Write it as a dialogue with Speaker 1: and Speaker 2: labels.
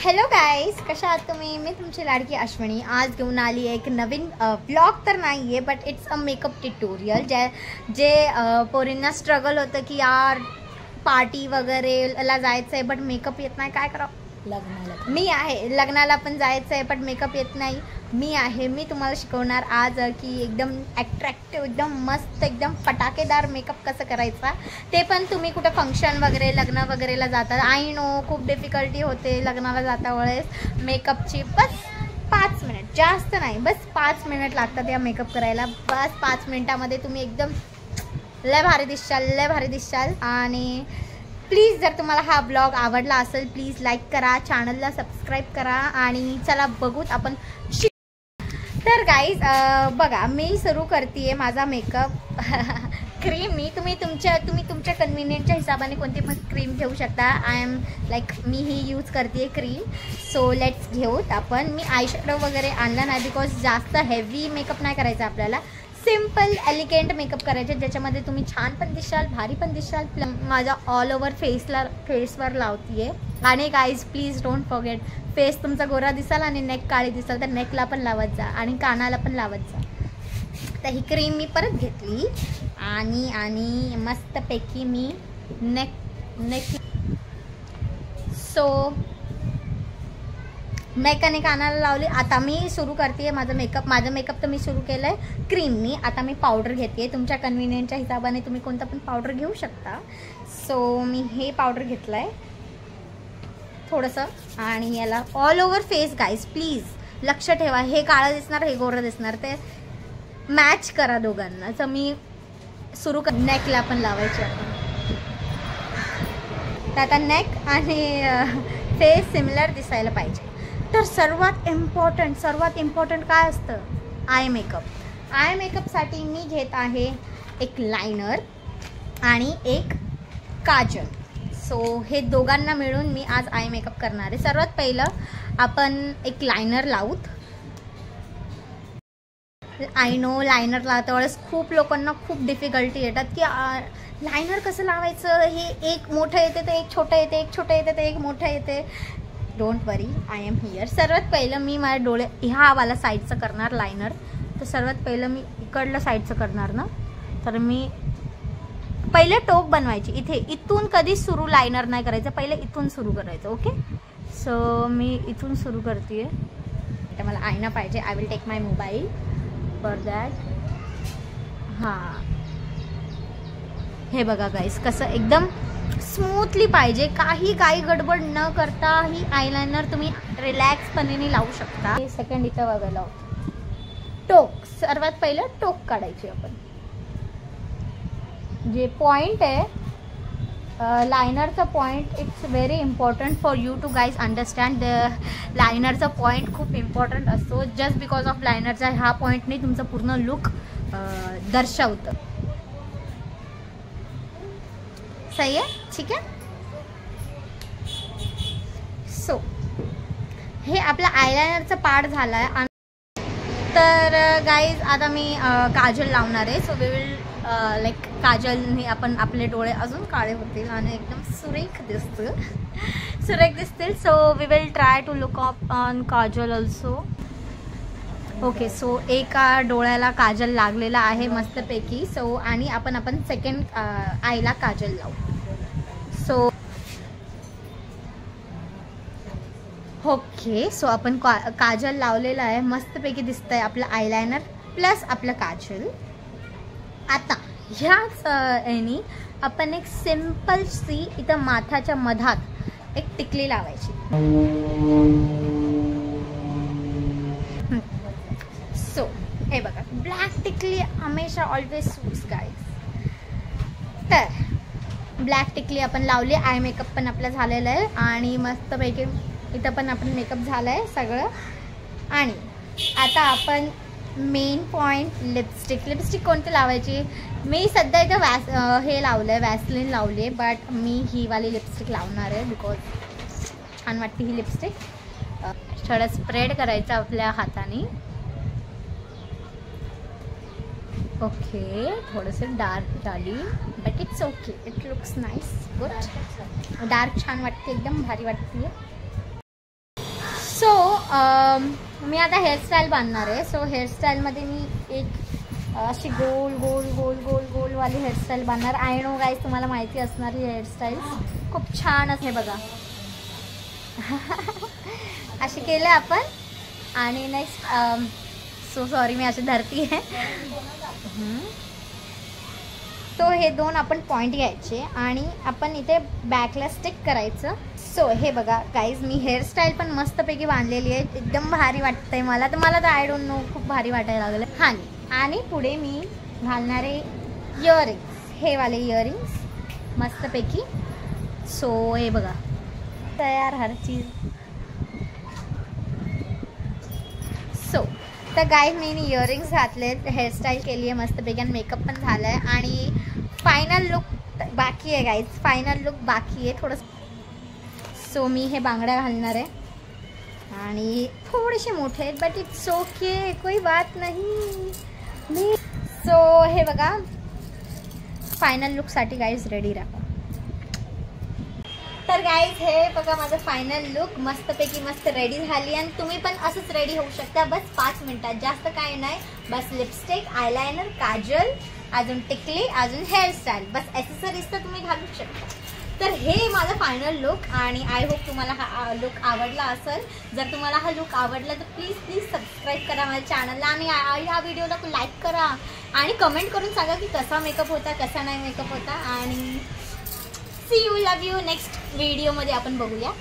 Speaker 1: Hello guys, कशा आहात तुम्ही? मी तुमची लाडकी अश्विनी आज घेऊन आली एक नवीन ब्लॉग तर नाही आहे, but it's a makeup tutorial जे पोरींना स्ट्रगल होतं की यार पार्टी वगैरेला जायचं आहे बट मेकअप येत नाही, काय करावं. मी आहे, लग्नाला पण जायचं आहे बट मेकअप येत नाही. मी तुम्हाला शिकवणार आज की एकदम ॲट्रॅक्टिव्ह, एकदम मस्त, एकदम फटाकेदार मेकअप कसं करायचा, ते पण तुम्ही कुठं फंक्शन वगैरे लग्न वगैरेला जातात. आय नो खूप डिफिकल्टी होते लग्नाला जाता वेळेस मेकअपची. बस 5 मिनिट, जास्त नाही, बस 5 मिनिट लागतात या मेकअप करायला. बस 5 मिनिटामध्ये तुम्ही एकदम लय भारी दिसशाल. आणि प्लीज जर तुम्हाला हा ब्लॉग आवडला असेल प्लीज लाईक करा, चॅनलला सबस्क्राईब करा आणि चला बघूत आपण. तर गाईज बघा, मी सुरू करते माझा मेकअप. क्रीम तुम्ही तुमच्या कन्व्हिनियंटच्या हिशोबाने कोणती पण क्रीम घेऊ शकता. मी ही यूज करते क्रीम. सो लेट्स घेऊत आपण. मी आयशॅडो वगैरे आणला नाही बिकॉज जास्त हेवी मेकअप नाही करायचा आपल्याला. सिम्पल एलिगंट मेकअप करायचे ज्याच्यामध्ये तुम्ही छान पण दिसाल, भारी पण दिसाल. माझा ऑल ओव्हर फेसवर लावतीये. आणि guys please don't forget, face तुमचा गोरा दिसाल आणि नेक काळी दिसाल तर नेकला पण लावत जा आणि कानाला पण लावत जा. तर ही क्रीम मी परत घेतली आणि मस्तपैकी मी नेक सो नेक आणि कानाला लावली. आता मी सुरू करते माझं मेकअप तर मी सुरू केलं आहे क्रीमनी. आता मी पावडर घेते. तुमच्या कन्व्हिनियंटच्या हिशोबाने तुम्ही कोणता पण पावडर घेऊ शकता. सो मी हे पावडर घेतलं आहे थोडंसं आणि याला all over face guys please लक्ष ठेवा. हे काळं दिसणार, हे गोरं दिसणार, ते मॅच करा दोघांना. तर मी सुरू नेकला पण लावायची आपण. तर आता नेक आणि फेस सिमिलर दिसायला पाहिजे. तर सर्वात इम्पॉर्टंट काय असतं? आय मेकअपसाठी मी घेत आहे एक लायनर आणि एक काजल. सो हे दोघांना मिळून मी आज आय मेकअप करणार आहे. सर्वात पहिलं आपण एक लायनर लावूत. आय नो लायनर लावता वेळेस खूप लोकांना खूप डिफिकल्टी येतात की लायनर कसं लावायचं, हे एक मोठं येते तर एक छोटं येते, एक छोटं येते तर एक मोठं येते. Don't worry, I am here. सर्वात पहिलं मी माझ्या डोळे ह्या वाला साईडचं करणार लायनर. तर सर्वात पहिलं मी इकडलं साईडचं करणार ना, तर मी पहिले टोक बनवायची. इथून कधीच सुरू लायनर नाही करायचं, पहिले इथून सुरू करायचं. ओके, सो मी इथून सुरू करते. तर मला आयना पाहिजे. I will take my mobile for that. हां, हे बघा गाईस कसं एकदम स्मूथली पाहिजे. काही गडबड न करता ही आयलायनर तुम्ही रिलॅक्सपणे लावू शकता. सेकंड इथं बघा लावतो. टोक सर्वात पहिलं टोक काढायची आपण. जे पॉइंट आहे लायनरचा point, it's very important for you to guys understand. लायनरचा पॉइंट खूप इम्पॉर्टंट असतो. जस्ट बिकॉज ऑफ लायनरचा ह्या पॉइंटने तुमचं पूर्ण लुक दर्शवतं. सही आहे, ठीक आहे. सो हे आपला आयलायनरचा पार्ट झाला आहे. तर गाईज आता मी काजल लावणार आहे. सो वी विल लाईक काजलने आपण आपले डोळे अजून काळे होतील आणि एकदम सुरेख दिसतील. So we will try to look up on kajal also. Okay, so एका डोळ्याला काजल लागलेला आहे मस्तपैकी. सो आणि आपण सेकंड आयला काजल लावू. सो ओके, सो आपण काजल लावलेला आहे. मस्तपैकी दिसतंय आपलं आयलायनर प्लस आपलं काजल. आता ह्याच यानी आपण एक सिम्पल सी इथं माथ्याच्या मधात एक टिकली लावायची. सो हे बघा, ब्लॅक टिकली हमेशा ऑलवेज सूट्स गाईज. तर ब्लॅक टिकली आपण लावली. आय मेकअप पण आपला झालेला आहे आणि मस्तपैकी इथं पण आपण मेकअप झाला आहे सगळं. आणि आता आपण मेन पॉईंट लिपस्टिक कोणती लावायची. मी सध्या इथं हे लावलं आहे, वॅसलिन लावली आहे, बट मी ही वाली लिपस्टिक लावणार आहे बिकॉज छान वाटते ही लिपस्टिक. थोडं स्प्रेड करायचं आपल्या हाताने. ओके, थोडंसं डार्क झाली but it's okay, it looks nice, good. Dark छान वाटते, एकदम भारी वाटते. मी आता हेअरस्टाईल बांधणार आहे. सो हेअरस्टाईलमध्ये मी एक अशी गोल गोल गोल गोल गोलवाली हेअरस्टाईल बांधणार. आय नो गाईज, तुम्हाला माहिती असणार ही हेअरस्टाईल खूप छान असते बघा. अशी केलं आपण. आणि नेक्स्ट सो सॉरी मी अशी धरती आहे. तो हे 2 आपण पॉईंट घ्यायचे आणि आपण इथे बॅकला स्टिक करायचं. सो हे बघा गाईज, मी हेअरस्टाईल पण मस्तपैकी बांधलेली आहे. एकदम भारी वाटतंय मला तर आय डोंट नो, खूप भारी वाटायला लागलं. हां, आणि पुढे मी घालणारे इयरिंग्स, हे वाले इयरिंग्स मस्तपैकी. सो हे बघा तयार हर चीज. सो तर गाईज मी इयरिंग्स घातलेत, हेअरस्टाईल केली आहे मस्तपैकी आणि मेकअप पण झाला आहे. आणि फायनल लुक बाकी आहे गाईज, फायनल लुक बाकी आहे थोडंसं. सो मी हे बांगड्या घालणार आहे आणि थोडेसे मोठे आहेत बट इट्स ओके, कोई बात नाही. सो हे बघा फायनल लुकसाठी गाईज रेडी राहा. तर गाईज हे बघा माझं फायनल लुक मस्तपैकी मस्त रेडी झाली. आणि तुम्ही पण असंच रेडी होऊ शकता बस 5 मिनिटात, जास्त काय नाही. बस लिपस्टिक, आयलायनर, काजल, अजून टिकली, अजून हेअरस्टाईल, बस ॲक्सेसरीज तर तुम्ही घालू शकता. तर हे माझं फायनल लुक आणि आय होप तुम्हाला हा लुक आवडला असेल. जर तुम्हाला हा लुक आवडला तर प्लीज सबस्क्राईब करा माझ्या चॅनलला आणि ह्या व्हिडिओला लाईक करा आणि कमेंट करून सांगा की कसा मेकअप होता, कसा नाही मेकअप होता. आणि see you, love you. Next व्हिडिओमध्ये आपण बघूया.